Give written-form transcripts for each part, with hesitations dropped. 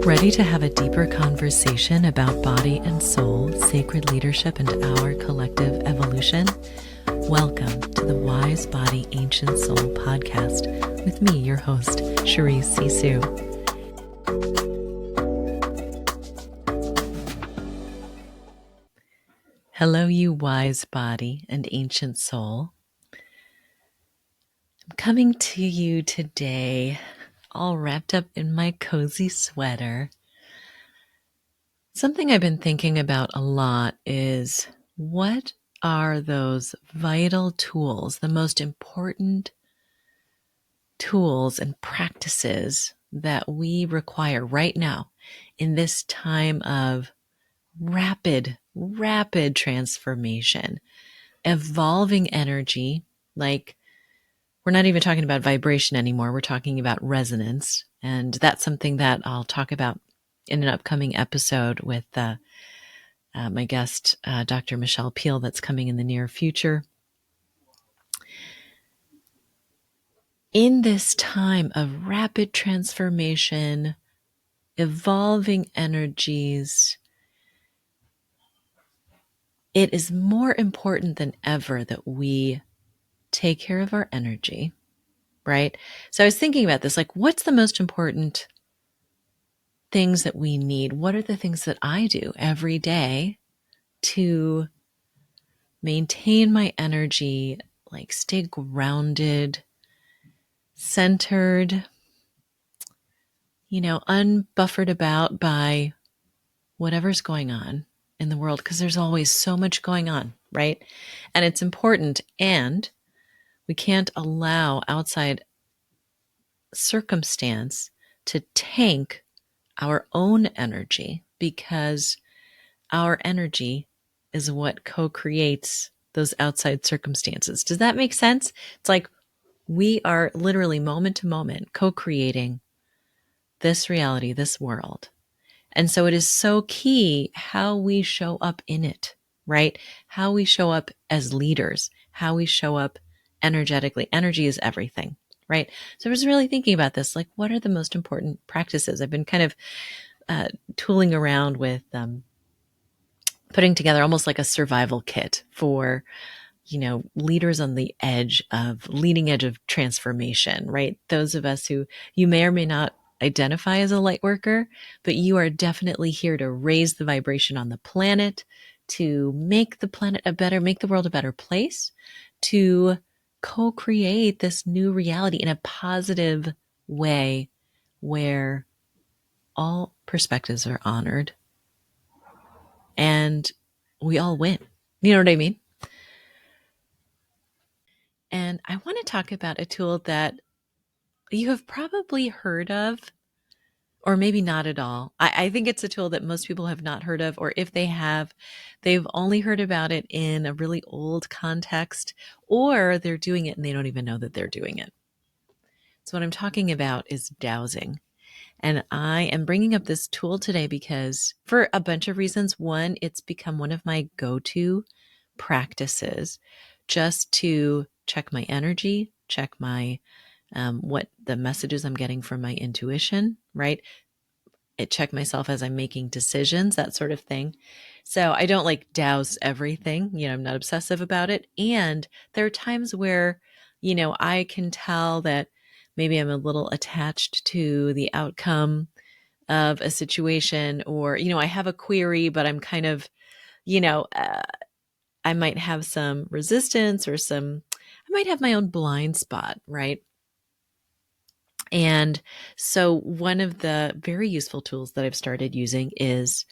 Ready to have a deeper conversation about body and soul, sacred leadership, and our collective evolution? Welcome to the Wise Body, Ancient Soul podcast with me, your host, Charisse Sisou. Hello, you wise body and ancient soul. I'm coming to you today all wrapped up in my cozy sweater. Something I've been thinking about a lot is what are those vital tools, the most important tools and practices that we require right now in this time of rapid transformation, evolving energy. Like, we're not even talking about vibration anymore. We're talking about resonance. And that's something that I'll talk about in an upcoming episode with my guest, Dr. Michelle Peal, that's coming in the near future. In this time of rapid transformation, evolving energies, it is more important than ever that we take care of our energy, right? So I was thinking about this, like, what's the most important things that we need? What are the things that I do every day to maintain my energy, like stay grounded, centered, unbuffered about by whatever's going on in the world? Because there's always so much going on, right? And it's important, and we can't allow outside circumstance to tank our own energy, because our energy is what co-creates those outside circumstances. Does that make sense? It's like we are literally moment to moment co-creating this reality, this world. And so it is so key how we show up in it, right? How we show up as leaders, how we show up energetically. Energy is everything, right? So I was really thinking about this, like, what are the most important practices? I've been kind of tooling around with putting together almost like a survival kit for, leaders on the leading edge of transformation, right? Those of us who you may or may not identify as a light worker, but you are definitely here to raise the vibration on the planet, to make the planet make the world a better place, to co-create this new reality in a positive way where all perspectives are honored and we all win. You know what I mean? And I want to talk about a tool that you have probably heard of, or maybe not at all. I think it's a tool that most people have not heard of, or if they have, they've only heard about it in a really old context, or they're doing it and they don't even know that they're doing it. So what I'm talking about is dowsing. And I am bringing up this tool today because, for a bunch of reasons. One, it's become one of my go-to practices just to check my energy, check my what the messages I'm getting from my intuition, right? Check myself as I'm making decisions, that sort of thing. So I don't like douse everything. I'm not obsessive about it. And there are times where, I can tell that maybe I'm a little attached to the outcome of a situation, or, I have a query, but I'm kind of, I might have some resistance or I might have my own blind spot, right? And so one of the very useful tools that I've started using is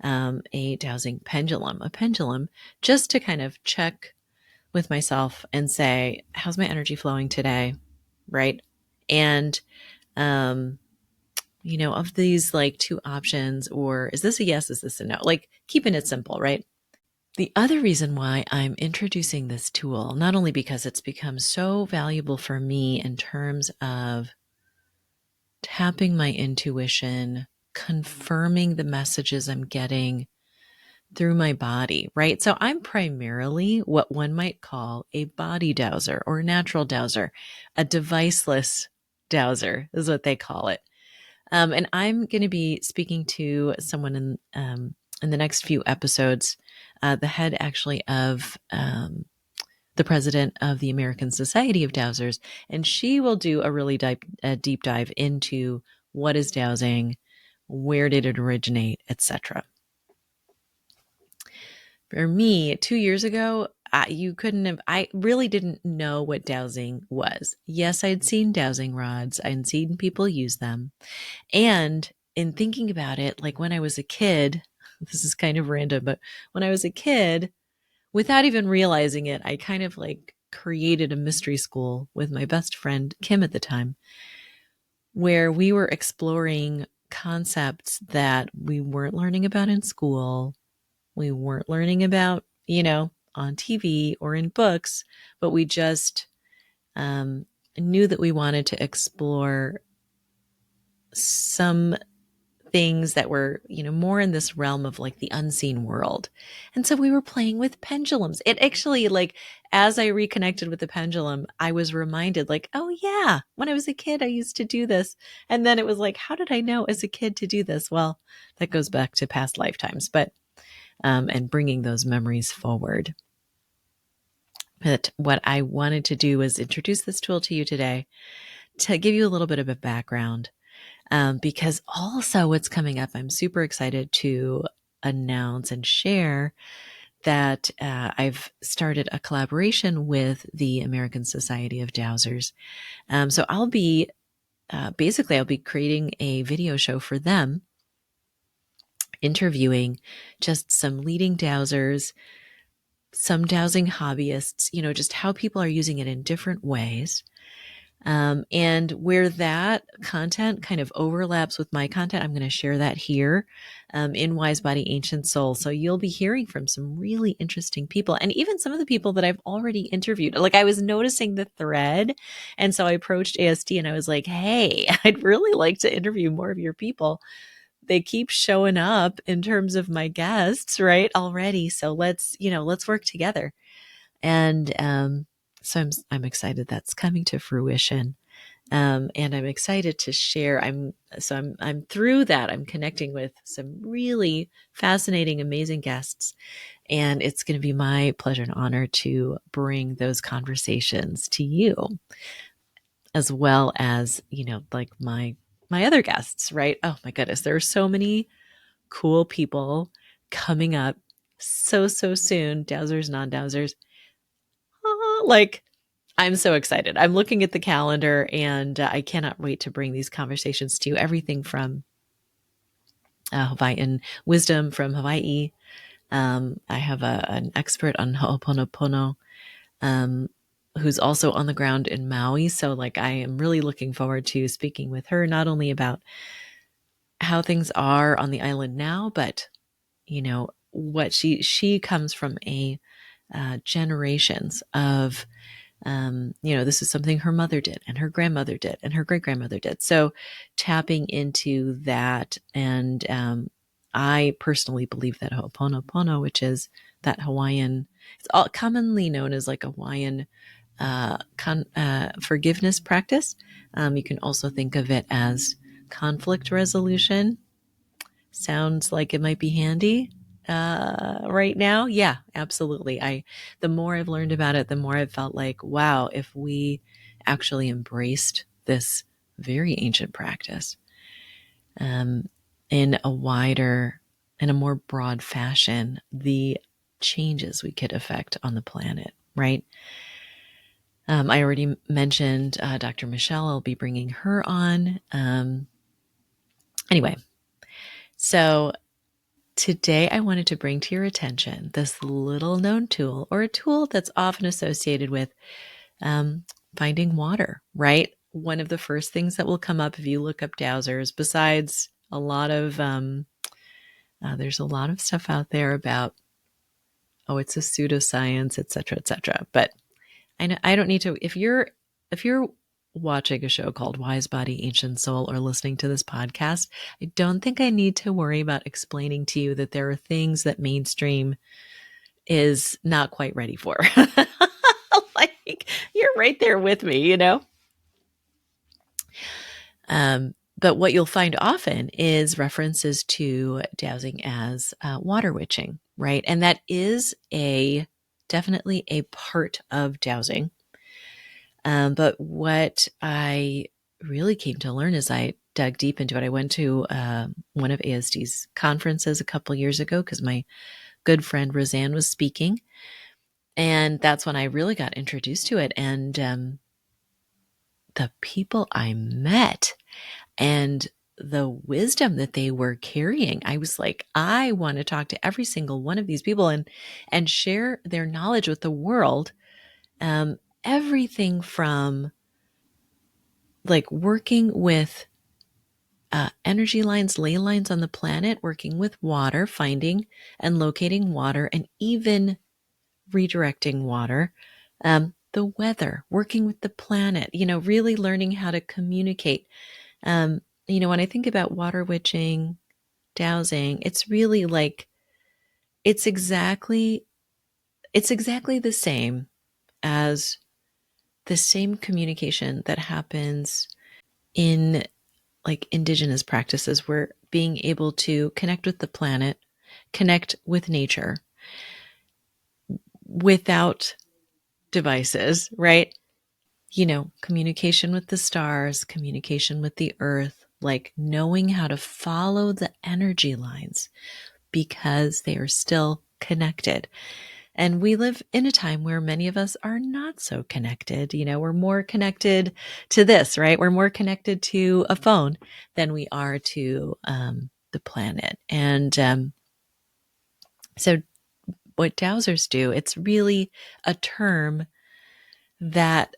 a dowsing pendulum, just to kind of check with myself and say, how's my energy flowing today, right? And, of these like two options, or is this a yes, is this a no? Like, keeping it simple, right? The other reason why I'm introducing this tool, not only because it's become so valuable for me in terms of tapping my intuition, confirming the messages I'm getting through my body, right? So I'm primarily what one might call a body dowser or natural dowser, a deviceless dowser is what they call it. And I'm going to be speaking to someone in the next few episodes, the head actually of the president of the American Society of Dowsers, and she will do a really deep dive into what is dowsing, where did it originate, etc. For me, 2 years ago, I really didn't know what dowsing was. Yes, I'd seen dowsing rods, I'd seen people use them. And in thinking about it, like when I was a kid, this is kind of random, but when I was a kid, without even realizing it, I kind of like created a mystery school with my best friend, Kim, at the time, where we were exploring concepts that we weren't learning about in school. We weren't learning about, on TV or in books, but we just knew that we wanted to explore some things that were, more in this realm of like the unseen world. And so we were playing with pendulums. It actually, like, as I reconnected with the pendulum, I was reminded, like, oh yeah, when I was a kid, I used to do this. And then it was like, how did I know as a kid to do this? Well, that goes back to past lifetimes, but, and bringing those memories forward. But what I wanted to do was introduce this tool to you today to give you a little bit of a background. Because also what's coming up, I'm super excited to announce and share that I've started a collaboration with the American Society of Dowsers. So I'll be creating a video show for them, interviewing just some leading dowsers, some dowsing hobbyists, just how people are using it in different ways. And where that content kind of overlaps with my content, I'm going to share that here in Wise Body, Ancient Soul. So you'll be hearing from some really interesting people, and even some of the people that I've already interviewed. Like, I was noticing the thread, and so I approached ASD and I was like, hey, I'd really like to interview more of your people. They keep showing up in terms of my guests, right, already. So let's work together. And so I'm excited that's coming to fruition. And I'm excited to share. I'm through that. I'm connecting with some really fascinating, amazing guests, and it's going to be my pleasure and honor to bring those conversations to you, as well as, like my other guests, right? Oh my goodness, there are so many cool people coming up so soon. Dowsers, non-dowsers. Like, I'm so excited. I'm looking at the calendar, and I cannot wait to bring these conversations to you. Everything from Hawaiian wisdom from Hawaii. I have an expert on Ho'oponopono who's also on the ground in Maui. So, like, I am really looking forward to speaking with her, not only about how things are on the island now, but, what she comes from a generations of this is something her mother did and her grandmother did and her great grandmother did. So tapping into that. And I personally believe that Ho'oponopono, which is that Hawaiian, it's all commonly known as like a Hawaiian forgiveness practice. You can also think of it as conflict resolution. Sounds like it might be handy right now. Yeah, absolutely. The more I've learned about it, the more I've felt like, wow, if we actually embraced this very ancient practice in a more broad fashion, the changes we could affect on the planet, right? I already mentioned Dr. Michelle. I'll be bringing her on. Anyway, so today, I wanted to bring to your attention this little known tool, or a tool that's often associated with finding water, right? One of the first things that will come up if you look up dowsers, besides a lot of, there's a lot of stuff out there about, oh, it's a pseudoscience, et cetera, et cetera. But I don't need to, if you're watching a show called Wise Body, Ancient Soul, or listening to this podcast, I don't think I need to worry about explaining to you that there are things that mainstream is not quite ready for. Like, you're right there with me, But what you'll find often is references to dowsing as water witching, right? And that is definitely a part of dowsing. But what I really came to learn as I dug deep into it, I went to one of ASD's conferences a couple years ago because my good friend Roseanne was speaking. And that's when I really got introduced to it. And the people I met and the wisdom that they were carrying, I was like, I want to talk to every single one of these people and share their knowledge with the world. Everything from like working with energy lines, ley lines on the planet, working with water, finding and locating water, and even redirecting water. The weather, working with the planet, really learning how to communicate. When I think about water witching, dowsing, it's really like it's exactly the same as the same communication that happens in like indigenous practices. We're being able to connect with the planet, connect with nature without devices, right? Communication with the stars, communication with the earth, like knowing how to follow the energy lines because they are still connected. And we live in a time where many of us are not so connected. We're more connected to this, right? We're more connected to a phone than we are to the planet. And so what dowsers do, it's really a term that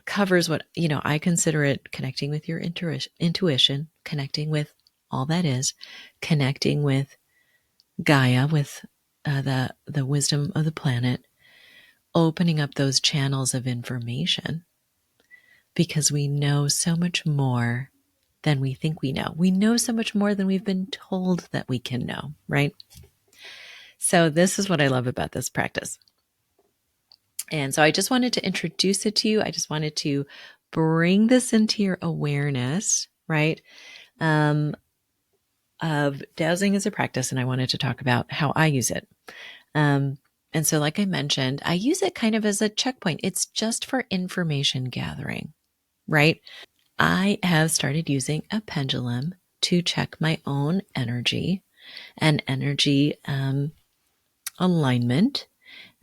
covers what, I consider it connecting with your intuition, connecting with all that is, connecting with Gaia, with the wisdom of the planet, opening up those channels of information because we know so much more than we think we know. We know so much more than we've been told that we can know, right? So this is what I love about this practice. And so I just wanted to introduce it to you. I just wanted to bring this into your awareness, right? Of dowsing as a practice. And I wanted to talk about how I use it. And so, like I mentioned, I use it kind of as a checkpoint. It's just for information gathering, right? I have started using a pendulum to check my own energy and energy alignment,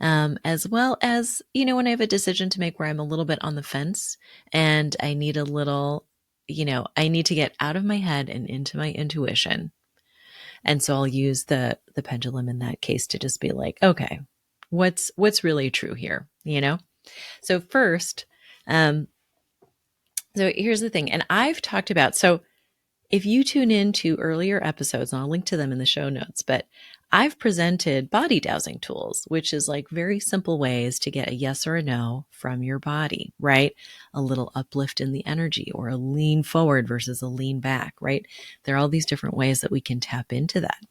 as well as, when I have a decision to make where I'm a little bit on the fence and I need a little, I need to get out of my head and into my intuition. And so I'll use the pendulum in that case to just be like, okay, what's really true here, So first, so here's the thing, and I've talked about, so if you tune in to earlier episodes, and I'll link to them in the show notes, but I've presented body dowsing tools, which is like very simple ways to get a yes or a no from your body, right? A little uplift in the energy, or a lean forward versus a lean back, right? There are all these different ways that we can tap into that.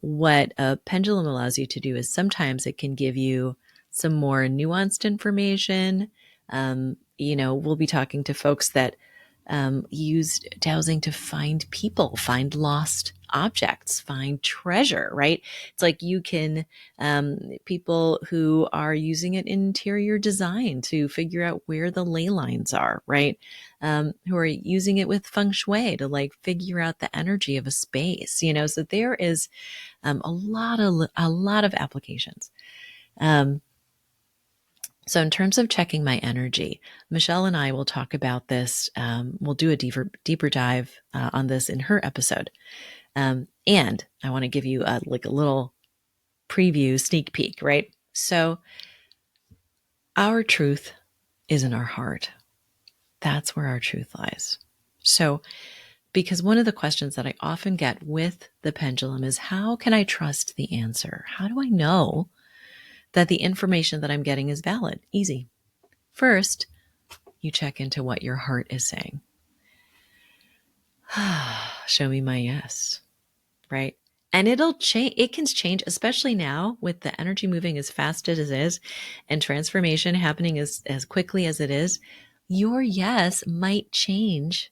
What a pendulum allows you to do is sometimes it can give you some more nuanced information. We'll be talking to folks that use dowsing to find people, find lost objects, find treasure, right? It's like you can, people who are using it in interior design to figure out where the ley lines are, right? Who are using it with feng shui to like figure out the energy of a space, so there is a lot of applications. So in terms of checking my energy, Michelle and I will talk about this. We'll do a deeper dive on this in her episode. And I want to give you a little preview, sneak peek, right? So our truth is in our heart. That's where our truth lies. So because one of the questions that I often get with the pendulum is, how can I trust the answer? How do I know that the information that I'm getting is valid? Easy. First, you check into what your heart is saying. Show me my yes, right? And it'll change. It can change, especially now with the energy moving as fast as it is and transformation happening as quickly as it is. Your yes might change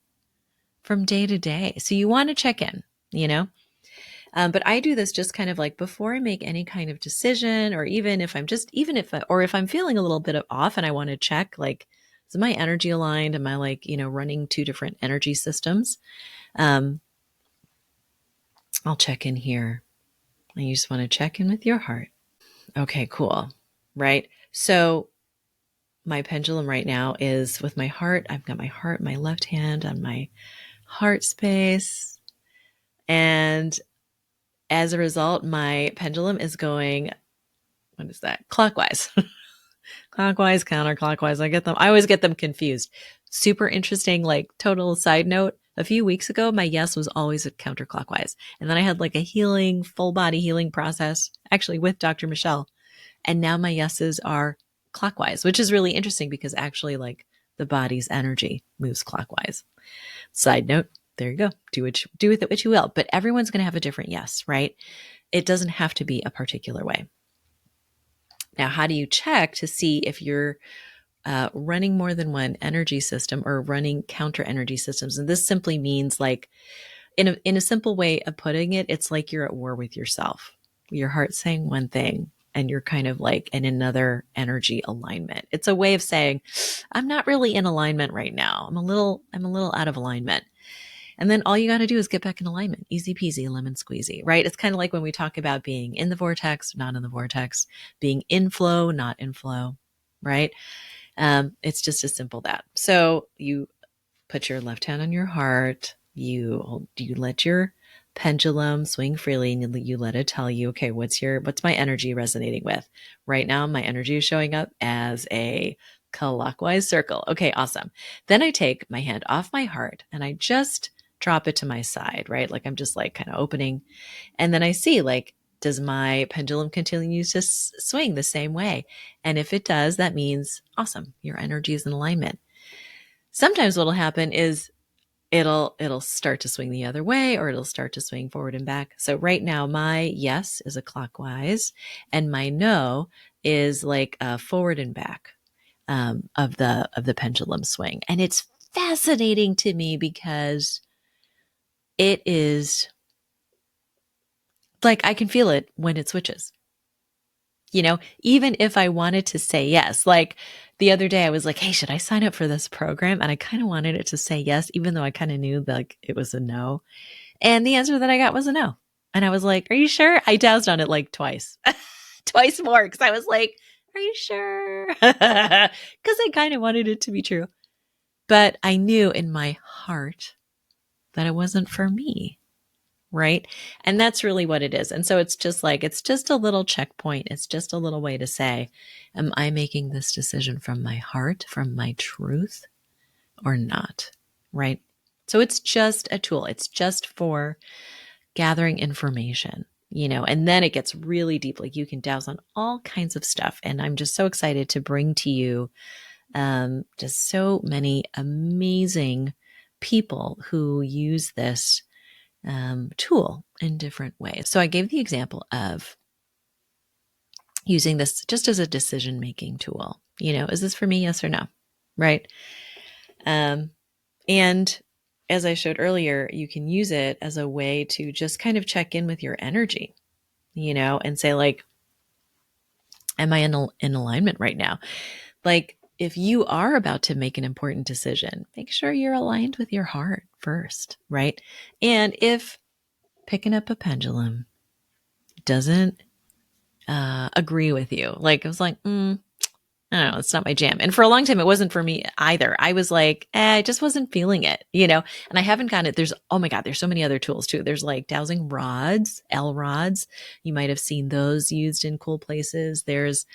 from day to day. So you want to check in, you know? But I do this just kind of like before I make any kind of decision, or even if I'm just, even if, or if I'm feeling a little bit off and I want to check, like, is my energy aligned? Am I like, running two different energy systems? Um, I'll check in here. And you just want to check in with your heart. Okay, cool. Right. So my pendulum right now is with my heart. I've got my heart, my left hand on my heart space. And as a result, my pendulum is going, what is that? Clockwise. Clockwise, counterclockwise. I always get them confused. Super interesting, like total side note. A few weeks ago, my yes was always counterclockwise. And then I had like a healing, full body healing process, actually with Dr. Michelle. And now my yeses are clockwise, which is really interesting because actually like the body's energy moves clockwise. Side note, there you go. Do with it what you will. But everyone's going to have a different yes, right? It doesn't have to be a particular way. Now, how do you check to see if you're running more than one energy system or running counter energy systems? And this simply means like, in a simple way of putting it, it's like you're at war with yourself. Your heart's saying one thing and you're kind of like in another energy alignment. It's a way of saying, I'm not really in alignment right now. I'm a little out of alignment. And then all you got to do is get back in alignment. Easy peasy, lemon squeezy, right? It's kind of like when we talk about being in the vortex, not in the vortex, being in flow, not in flow, right? It's just as simple that. So you put your left hand on your heart. You let your pendulum swing freely, and you let it tell you, okay, what's my energy resonating with? Right now, my energy is showing up as a clockwise circle. Okay, awesome. Then I take my hand off my heart and I just drop it to my side, right? Like I'm just like kind of opening. And then I see like, does my pendulum continue to swing the same way? And if it does, that means awesome. Your energy is in alignment. Sometimes what'll happen is it'll start to swing the other way, or it'll start to swing forward and back. So right now my yes is a clockwise and my no is like a forward and back of the pendulum swing. And it's fascinating to me because it is like I can feel it when it switches. Even if I wanted to say yes, like the other day I was like, hey, should I sign up for this program? And I kind of wanted it to say yes, even though I kind of knew that like it was a no. And the answer that I got was a no. And I was like, are you sure? I dowsed on it like twice, twice more. Cause I was like, are you sure? Cause I kind of wanted it to be true, but I knew in my heart that it wasn't for me. Right. And that's really what it is. And so it's just a little checkpoint. It's just a little way to say, am I making this decision from my heart, from my truth or not? Right. So it's just a tool. It's just for gathering information, and then it gets really deep. Like you can douse on all kinds of stuff. And I'm just so excited to bring to you just so many amazing people who use this tool in different ways. So I gave the example of using this just as a decision-making tool. Is this for me? Yes or no? Right. And as I showed earlier, you can use it as a way to just kind of check in with your energy, and say like, am I in alignment right now? Like if you are about to make an important decision, make sure you're aligned with your heart first, right? And if picking up a pendulum doesn't agree with you, like I was like, I don't know, it's not my jam. And for a long time, it wasn't for me either. I was like, I just wasn't feeling it, and I haven't gotten it. Oh my God, there's so many other tools too. There's like dowsing rods, L rods. You might have seen those used in cool places. There's,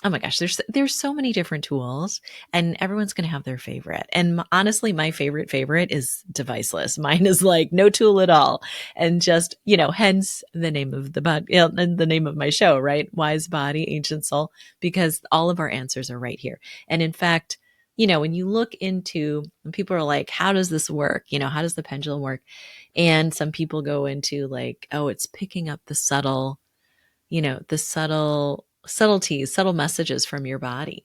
oh my gosh, there's so many different tools and everyone's going to have their favorite. And honestly, my favorite is deviceless. Mine is like no tool at all. And just, hence the name of the name of my show, right? Wise Body, Ancient Soul, because all of our answers are right here. And in fact, when you look into, when people are like, how does this work? How does the pendulum work? And some people go into like, oh, it's picking up the subtle subtleties, subtle messages from your body.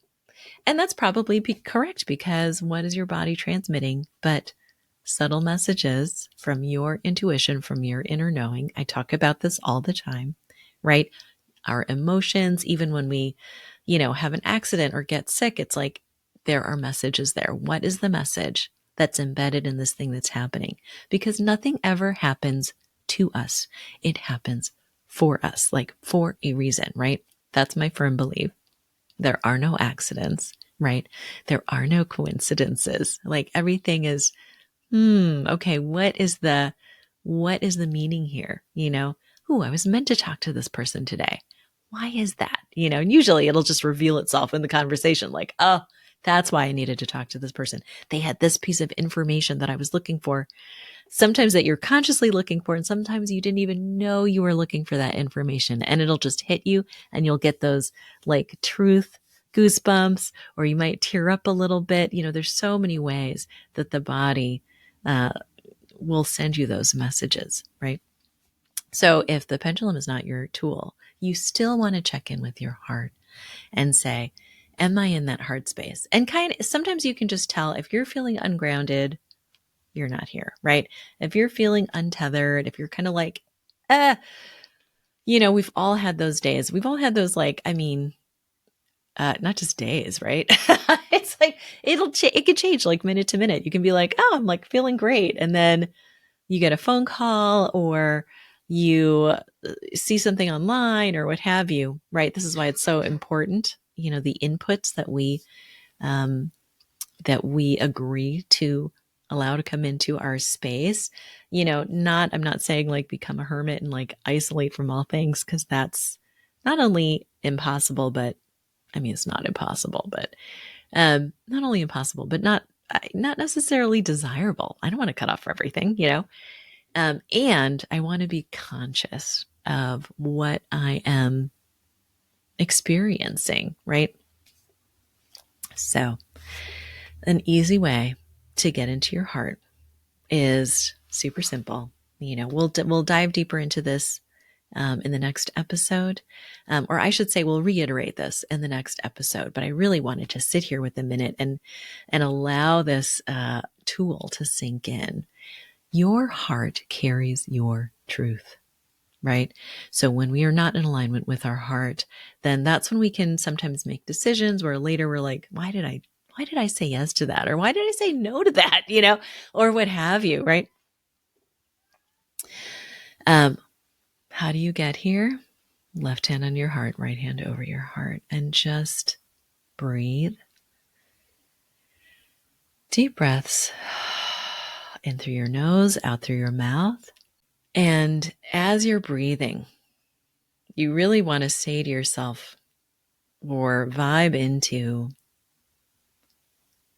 And that's probably correct because what is your body transmitting but subtle messages from your intuition, from your inner knowing. I talk about this all the time, right? Our emotions, even when we, have an accident or get sick, it's like there are messages there. What is the message that's embedded in this thing that's happening? Because nothing ever happens to us. It happens for us, like for a reason, right? That's my firm belief. There are no accidents, right? There are no coincidences. Like everything is, okay, what is the meaning here? I was meant to talk to this person today. Why is that? And usually it'll just reveal itself in the conversation, like, oh, that's why I needed to talk to this person. They had this piece of information that I was looking for. Sometimes that you're consciously looking for, and sometimes you didn't even know you were looking for that information, and it'll just hit you and you'll get those like truth goosebumps, or you might tear up a little bit. There's so many ways that the body will send you those messages, right? So if the pendulum is not your tool, you still want to check in with your heart and say, am I in that heart space? And sometimes you can just tell if you're feeling ungrounded, you're not here, right? If you're feeling untethered, if you're kind of like, we've all had those days. We've all had those, not just days, right? It's like, it could change like minute to minute. You can be like, oh, I'm like feeling great. And then you get a phone call or you see something online or what have you, right? This is why it's so important, the inputs that we agree to allow to come into our space. I'm not saying like become a hermit and like isolate from all things, because that's not only impossible, but it's not impossible, but not only impossible, but not necessarily desirable. I don't want to cut off everything, and I want to be conscious of what I am experiencing, right? So an easy way to get into your heart is super simple. We'll dive deeper into this in the next episode, or I should say, we'll reiterate this in the next episode. But I really wanted to sit here with a minute and allow this tool to sink in. Your heart carries your truth, right? So when we are not in alignment with our heart, then that's when we can sometimes make decisions where later we're like, why did I say yes to that? Or why did I say no to that? Or what have you, right? How do you get here? Left hand on your heart, right hand over your heart, and just breathe. Deep breaths in through your nose, out through your mouth. And as you're breathing, you really want to say to yourself or vibe into,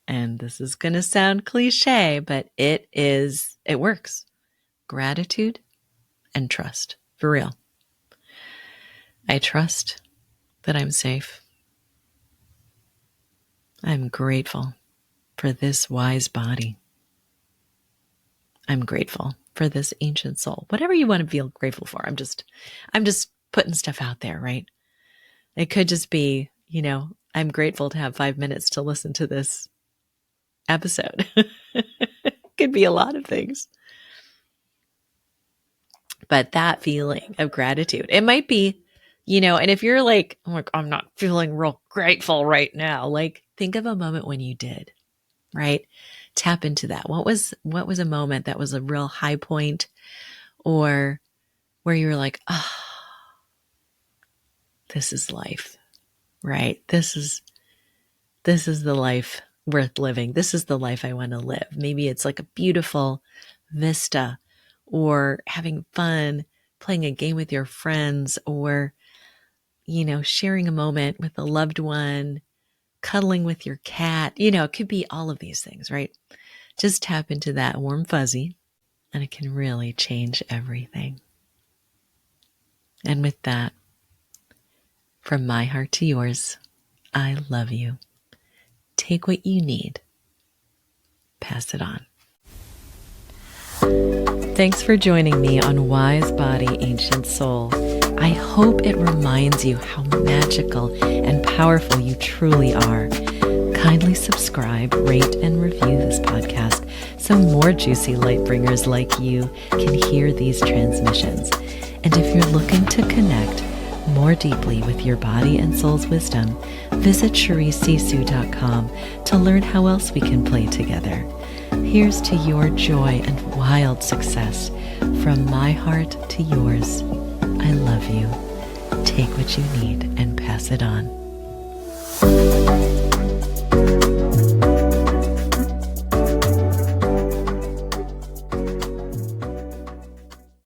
and this is going to sound cliche, but it works. Gratitude and trust, for real. I trust that I'm safe. I'm grateful for this wise body. I'm grateful for this ancient soul. Whatever you want to feel grateful for. I'm just putting stuff out there, right? It could just be, I'm grateful to have 5 minutes to listen to this episode. It could be a lot of things. But that feeling of gratitude, it might be, and if you're like, I'm not feeling real grateful right now, like think of a moment when you did, right? Tap into that. What was a moment that was a real high point, or where you were like, oh, this is life, right? This is the life worth living. This is the life I want to live. Maybe it's like a beautiful vista, or having fun, playing a game with your friends, or, sharing a moment with a loved one, cuddling with your cat. It could be all of these things, right? Just tap into that warm fuzzy, and it can really change everything. And with that, from my heart to yours, I love you. Take what you need. Pass it on. Thanks for joining me on Wise Body, Ancient Soul. I hope it reminds you how magical and powerful you truly are. Kindly subscribe, rate, and review this podcast so more juicy light bringers like you can hear these transmissions. And if you're looking to connect more deeply with your body and soul's wisdom, visit CharisseSisou.com to learn how else we can play together. Here's to your joy and wild success. From my heart to yours, I love you. Take what you need and pass it on.